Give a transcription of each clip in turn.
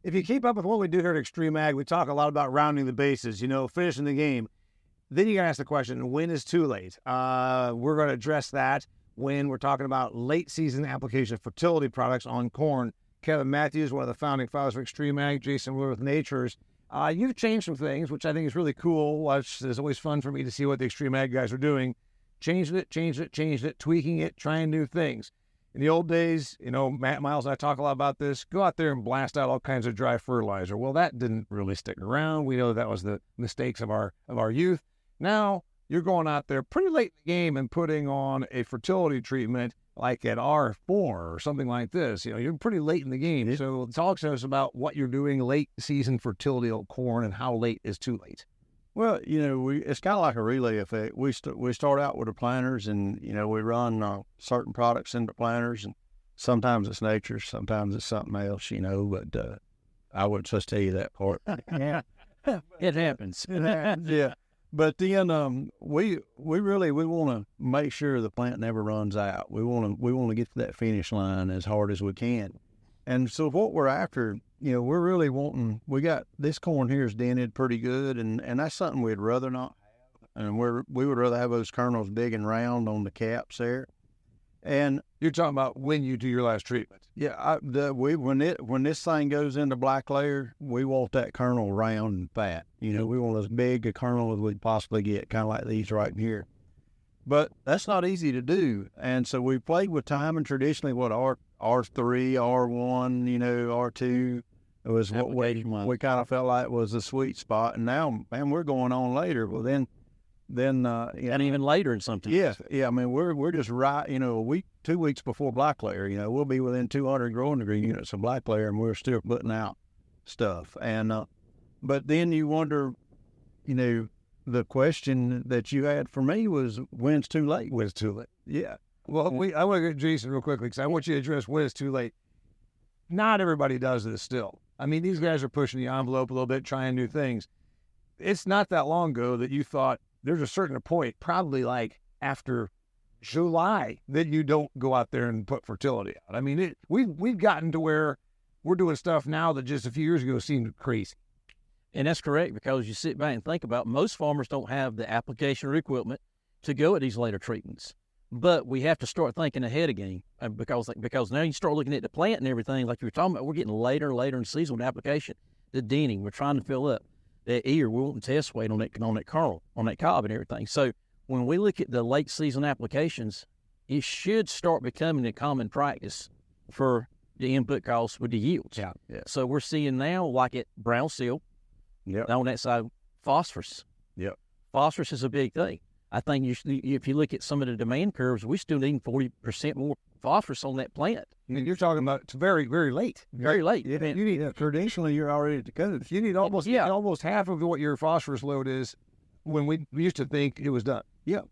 if you keep up with what we do here at Extreme Ag, we talk a lot about rounding the bases, finishing the game. Then you got to ask the question, when is too late? We're going to address that when we're talking about late season application of fertility products on corn. Kevin Matthews, one of the founding fathers of Extreme Ag, Jason Worley with Nachurs. You've changed some things, which I think is really cool. It's always fun for me to see what the Extreme Ag guys are doing. Changed it, tweaking it, trying new things. In the old days, Matt Miles and I talk a lot about this. Go out there and blast out all kinds of dry fertilizer. Well, that didn't really stick around. We know that was the mistakes of our youth. Now you're going out there pretty late in the game and putting on a fertility treatment like at R4 or something like this. You're pretty late in the game. So talk to us about what you're doing late season fertility of corn and how late is too late. Well, it's kind of like a relay effect. We start out with the planters, and we run certain products into planters, and sometimes it's Nachurs, sometimes it's something else, But I wouldn't just tell you that part. Yeah, it happens. Yeah, but then we want to make sure the plant never runs out. We want to get to that finish line as hard as we can, and so what we're after. We're really wanting, we got this corn here is dented pretty good, and that's something we'd rather not have. And we would rather have those kernels big and round on the caps there. And you're talking about when you do your last treatment. Yeah, when this thing goes into black layer, we want that kernel round and fat. We want as big a kernel as we possibly get, kind of like these right here. But that's not easy to do. And so we played with time, and traditionally what R3, R1, R2, it was what we kind of felt like was the sweet spot. And now, man, we're going on later. Well, then, and even later in something. Yeah. I mean, we're just right. A week, 2 weeks before black layer. We'll be within 200 growing degree units of black layer, and we're still putting out stuff. And but then you wonder, the question that you had for me was, when's too late? When's too late? Yeah. Well, I want to get Jason real quickly because I want you to address when it's too late. Not everybody does this still. I mean, these guys are pushing the envelope a little bit, trying new things. It's not that long ago that you thought there's a certain point, probably like after July, that you don't go out there and put fertility out. I mean, we've gotten to where we're doing stuff now that just a few years ago seemed crazy. And that's correct, because you sit back and think about most farmers don't have the application or equipment to go at these later treatments. But we have to start thinking ahead again, because now you start looking at the plant and everything, like you were talking about, we're getting later and later in the season with the application. The denning, we're trying to fill up that ear. We want test weight on that kernel, on that cob and everything. So when we look at the late season applications, it should start becoming a common practice for the input costs with the yields. Yeah. So we're seeing now, like at brown seal, on that side, phosphorus. Yep. Phosphorus is a big thing. I think if you look at some of the demand curves, we still need 40% more phosphorus on that plant. And you're talking about it's very, very late. Very late. Yeah, you need traditionally you're already at the coast. You need almost half of what your phosphorus load is when we used to think it was done. Yeah.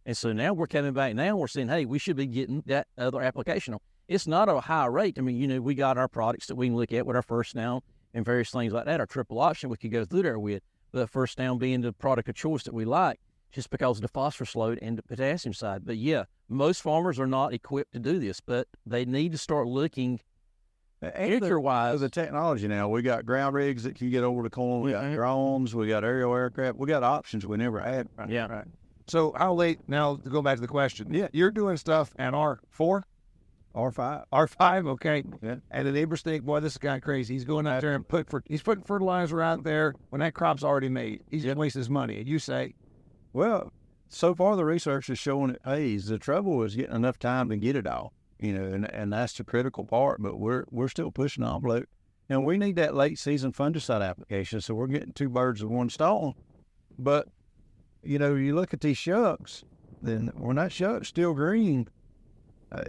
And so now we're coming back. Now we're saying, hey, we should be getting that other application on. It's not a high rate. I mean, we got our products that we can look at with our first down and various things like that. Our triple option we could go through there with. The first down being the product of choice that we like, just because of the phosphorus load and the potassium side. But yeah, most farmers are not equipped to do this, but they need to start looking future-wise. The technology now, we got ground rigs that can get over the corn. We got drones. We got aerial aircraft. We got options we never had. Yeah. Right. So how late, now to go back to the question, you're doing stuff at R4? R5. R5, okay. Yeah. And the neighbors think, boy, this guy crazy. He's going out there and he's putting fertilizer out there when that crop's already made. He's going to waste his money. And you say, well, so far the research is showing it pays. The trouble is getting enough time to get it all, and that's the critical part. But we're still pushing the envelope, and we need that late season fungicide application. So we're getting two birds with one stone. But you look at these shucks, then when that shuck's still green,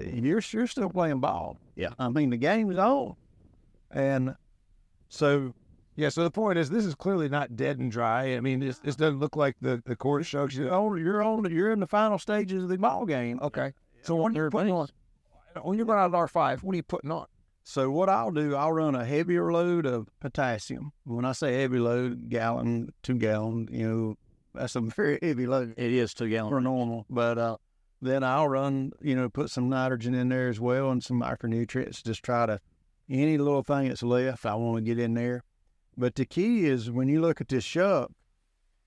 you're still playing ball. Yeah. I mean, the game is on, and so. Yeah, so the point is, this is clearly not dead and dry. I mean, this doesn't look like the corn shucks. You're in the final stages of the ball game. Okay. So when you're going out of R5, what are you putting on? So what I'll do, I'll run a heavier load of potassium. When I say heavy load, gallon, 2 gallon, that's a very heavy load. It is 2 gallons for normal. But then I'll run, put some nitrogen in there as well and some micronutrients, just try to Any little thing that's left, I want to get in there. But the key is when you look at this shuck,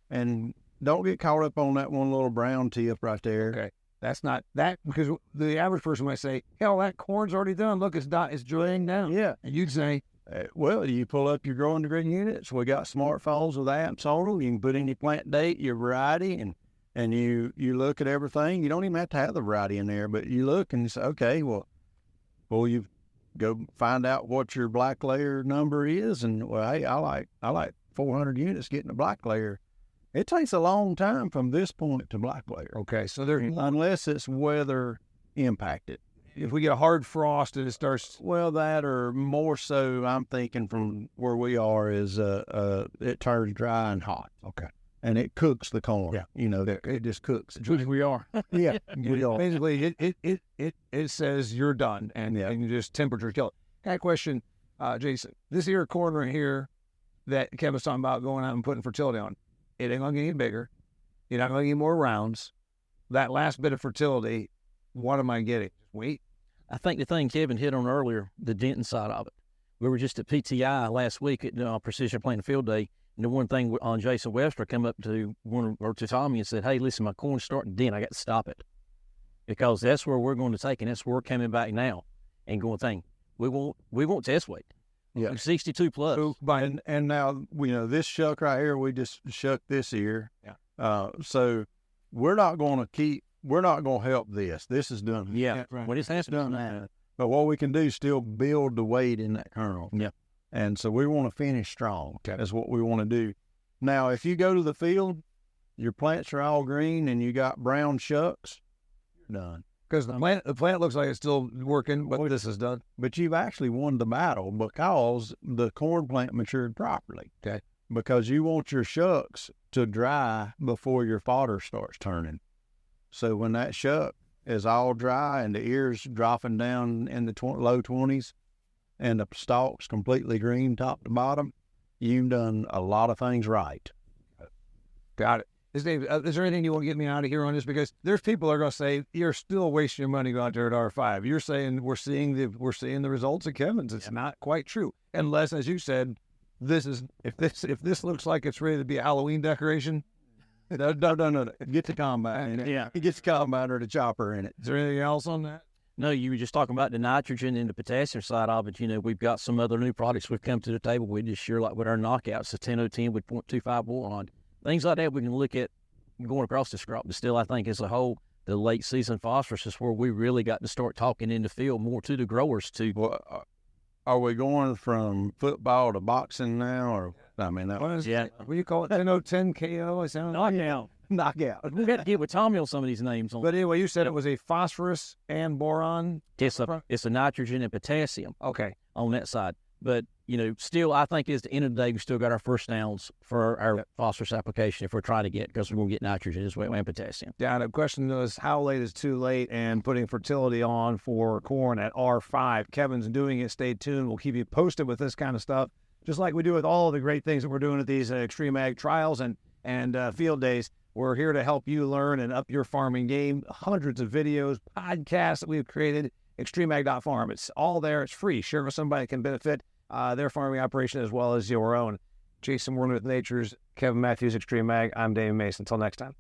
and don't get caught up on that one little brown tip right there. Okay. That's not that, because the average person might say, hell, that corn's already done. Look, it's drying down. Yeah. And you'd say, well, you pull up your growing degree units. We got smartphones with apps on them. You can put in your plant date, your variety, and you look at everything. You don't even have to have the variety in there, but you look and you say, okay, well, you go find out what your black layer number is, and well, hey, I like 400 units getting a black layer. It takes a long time from this point to black layer. okay, so Unless it's weather impacted. if we get a hard frost and it starts, Well, that or more so, I'm thinking from where we are is it turns dry and hot. okay, And it cooks the corn. Yeah. It just cooks it. Which we are. Yeah, we are. basically it says you're done, and you just temperature kill it. I got a question, Jason. This here corn right here that Kevin's talking about going out and putting fertility on, it ain't gonna get any bigger. You're not gonna get more rounds. That last bit of fertility, what am I getting? Wait. I think the thing Kevin hit on earlier, the denting side of it. We were just at PTI last week at Precision Planting Field Day, and the one thing on Jason Webster come up to Tommy and said, "Hey, listen, my corn's starting to dent. I got to stop it because that's where we're going to take, and that's where we're coming back now and going thing. We won't test weight. Yeah. 62 plus. So, And now, this shuck right here, we just shucked this year. Yeah. So we're not going to help this. This is done. Yeah. right. When it's happening, Done. But what we can do is still build the weight in that kernel. Yeah. And so we want to finish strong. Okay. That's what we want to do. Now, if you go to the field, your plants are all green and you got brown shucks, you're done. Because the plant looks like it's still working, but this is done. But you've actually won the battle because the corn plant matured properly. Okay. Because you want your shucks to dry before your fodder starts turning. So when that shuck is all dry and the ears dropping down in the low 20s and the stalk's completely green top to bottom, you've done a lot of things right. Got it. Is there anything you want to get me out of here on this? Because there's people that are going to say you're still wasting your money going out there at R5. You're saying we're seeing the results of Kevin's. It's not quite true, unless, as you said, if this looks like it's ready to be a Halloween decoration. No. Get the combine in it. Yeah. It gets the combine or the chopper in it. Is there anything else on that? No, you were just talking about the nitrogen and the potassium side of it. We've got some other new products we've come to the table with this year, like with our knockouts, the 10-0-10 with 0.25 boron. Things like that we can look at going across this crop. But still, I think as a whole, the late season phosphorus is where we really got to start talking in the field more to the growers too. Well, are we going from football to boxing now? Or What is Yeah. What do you call it? 10-0-10 KO? I sound Knockout. We got to get with Tommy on some of these names. But anyway, you said it was a phosphorus and boron. It's a nitrogen and potassium Okay. on that side. But, still, I think at the end of the day, we still got our first downs for our phosphorus application if we're trying to get, because we're going to get nitrogen as well and potassium. Yeah, the question is, how late is too late, and putting fertility on for corn at R5. Kevin's doing it. Stay tuned. We'll keep you posted with this kind of stuff, just like we do with all of the great things that we're doing at these Extreme Ag trials and field days. We're here to help you learn and up your farming game. Hundreds of videos, podcasts that we've created. ExtremeAg.farm. It's all there. It's free. Share with somebody that can benefit their farming operation as well as your own. Jason Worley with Nachurs, Kevin Matthews, Extreme Ag. I'm Damian Mason. Until next time.